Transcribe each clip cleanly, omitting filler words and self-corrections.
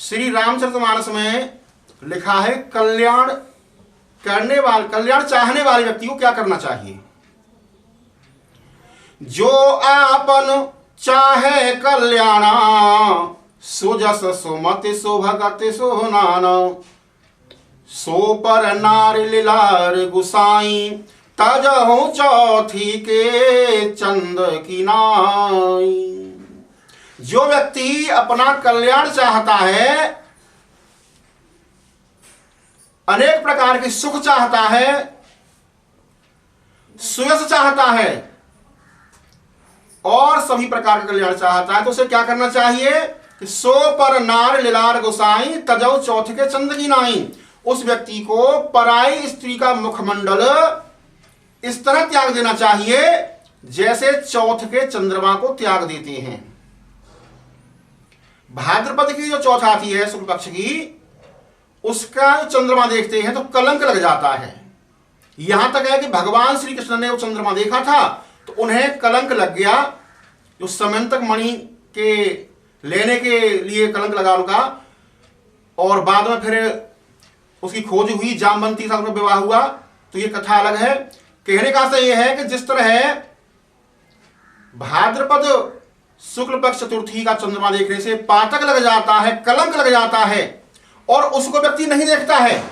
श्री रामचरितमानस में लिखा है कल्याण चाहने वाले व्यक्ति को क्या करना चाहिए। जो आपन चाहे कल्याणा सुजस सुमति सुभगति सुनाना सो पर नार लीलार गुसाई तजहु चौथी के चंद की नाई। जो व्यक्ति अपना कल्याण चाहता है, अनेक प्रकार के सुख चाहता है, सुयश चाहता है और सभी प्रकार का कल्याण चाहता है, तो उसे क्या करना चाहिए कि सो पर नार लीलार गुसाई तजौ चौथ के चंद की नाई। उस व्यक्ति को पराई स्त्री का मुखमंडल इस तरह त्याग देना चाहिए जैसे चौथ के चंद्रमा को त्याग देते हैं। भाद्रपद की जो चौथ आती है शुक्ल पक्ष की, उसका चंद्रमा देखते हैं तो कलंक लग जाता है। यहां तक है कि भगवान श्री कृष्ण ने वो चंद्रमा देखा था तो उन्हें कलंक लग गया। जो समंतक मणि के लेने के लिए कलंक लगा उनका, और बाद में फिर उसकी खोज हुई, जामवंती के साथ उनका विवाह हुआ, तो ये कथा अलग है। कहने का अर्थ यह है कि जिस तरह भाद्रपद शुक्ल पक्ष चतुर्थी का चंद्रमा देखने से पातक लग जाता है, कलंक लग जाता है, और उसको व्यक्ति नहीं देखता है,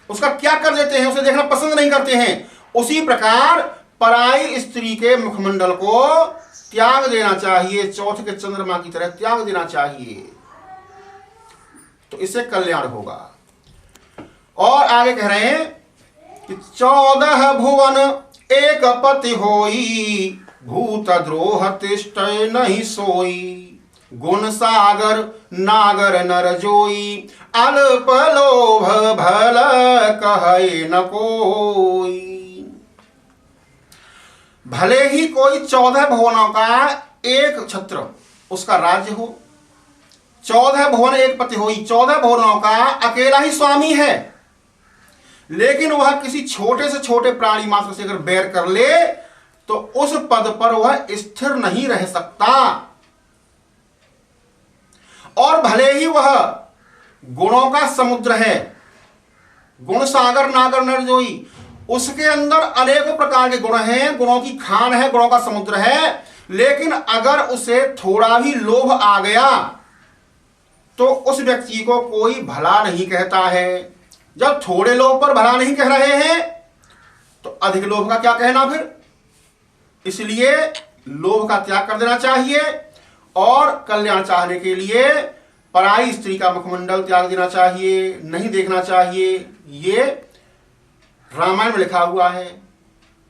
उसका क्या कर देते हैं, उसे देखना पसंद नहीं करते हैं, उसी प्रकार पराई स्त्री के मुखमंडल को त्याग देना चाहिए, चौथ के चंद्रमा की तरह त्याग देना चाहिए, तो इससे कल्याण होगा। और आगे कह रहे हैं कि 14 भुवन एक पति होई भूत द्रोह तिष्ठ नहीं सोई गुण सागर नागर नर जोई अल्प लोभ भल कहे न कोई। भले ही कोई 14 भुवनों का एक छत्र उसका राज्य हो, 14 भुवन एक पति होई, 14 भुवनों का अकेला ही स्वामी है, लेकिन वह किसी छोटे से छोटे प्राणी मात्र से अगर बैर कर ले तो उस पद पर वह स्थिर नहीं रह सकता। और भले ही वह गुणों का समुद्र है, गुण सागर नागर नर जोई, उसके अंदर अनेकों प्रकार के गुण हैं, गुणों की खान है, गुणों का समुद्र है, लेकिन अगर उसे थोड़ा भी लोभ आ गया तो उस व्यक्ति को कोई भला नहीं कहता है। जब थोड़े लोभ पर भला नहीं कह रहे हैं तो अधिक लोभ का क्या कहना फिर। इसलिए लोभ का त्याग कर देना चाहिए और कल्याण चाहने के लिए पराई स्त्री का मुखमंडल त्याग देना चाहिए, नहीं देखना चाहिए। ये रामायण में लिखा हुआ है।